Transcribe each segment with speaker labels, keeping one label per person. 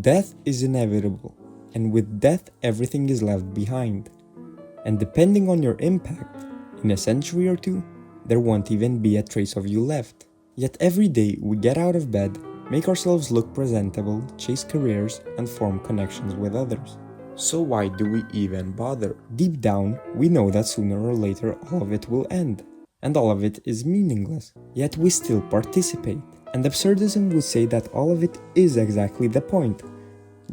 Speaker 1: Death is inevitable, and with death everything is left behind. And depending on your impact, in a century or two, there won't even be a trace of you left. Yet every day we get out of bed, make ourselves look presentable, chase careers, and form connections with others. So why do we even bother? Deep down, we know that sooner or later all of it will end, and all of it is meaningless. Yet we still participate. And absurdism would say that all of it is exactly the point.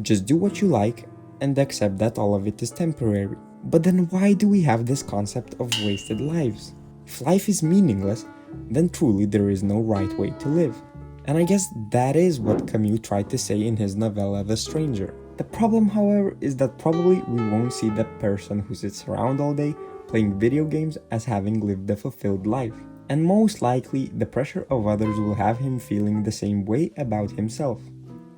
Speaker 1: Just do what you like and accept that all of it is temporary. But then why do we have this concept of wasted lives? If life is meaningless, then truly there is no right way to live. And I guess that is what Camus tried to say in his novella The Stranger. The problem, however, is that probably we won't see the person who sits around all day playing video games as having lived a fulfilled life. And most likely, the pressure of others will have him feeling the same way about himself.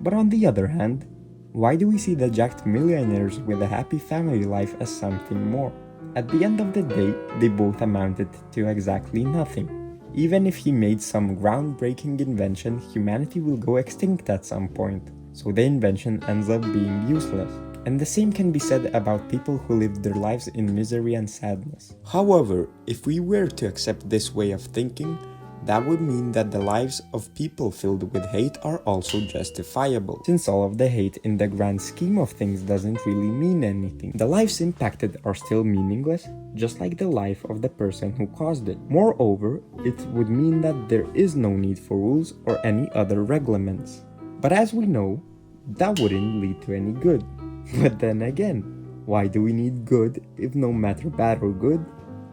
Speaker 1: But on the other hand, why do we see the jacked millionaires with a happy family life as something more? At the end of the day, they both amounted to exactly nothing. Even if he made some groundbreaking invention, humanity will go extinct at some point, so the invention ends up being useless. And the same can be said about people who live their lives in misery and sadness. However, if we were to accept this way of thinking, that would mean that the lives of people filled with hate are also justifiable, since all of the hate in the grand scheme of things doesn't really mean anything. The lives impacted are still meaningless, just like the life of the person who caused it. Moreover, it would mean that there is no need for rules or any other regulations. But as we know, that wouldn't lead to any good. But then again, why do we need good if no matter bad or good,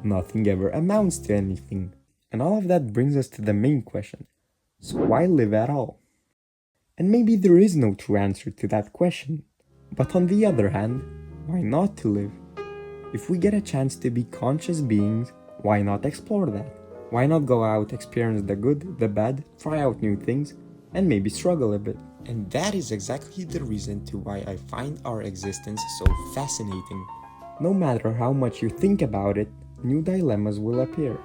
Speaker 1: nothing ever amounts to anything? And all of that brings us to the main question. So why live at all? And maybe there is no true answer to that question. But on the other hand, why not to live? If we get a chance to be conscious beings, why not explore that? Why not go out, experience the good, the bad, try out new things, and maybe struggle a bit? And that is exactly the reason to why I find our existence so fascinating. No matter how much you think about it, new dilemmas will appear.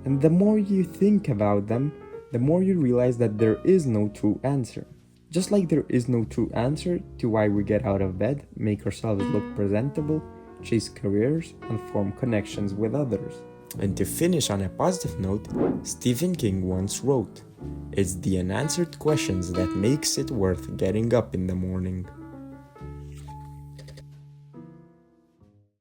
Speaker 1: And the more you think about them, the more you realize that there is no true answer. Just like there is no true answer to why we get out of bed, make ourselves look presentable, chase careers, and form connections with others. And to finish on a positive note, Stephen King once wrote, "It's the unanswered questions that makes it worth getting up in the morning."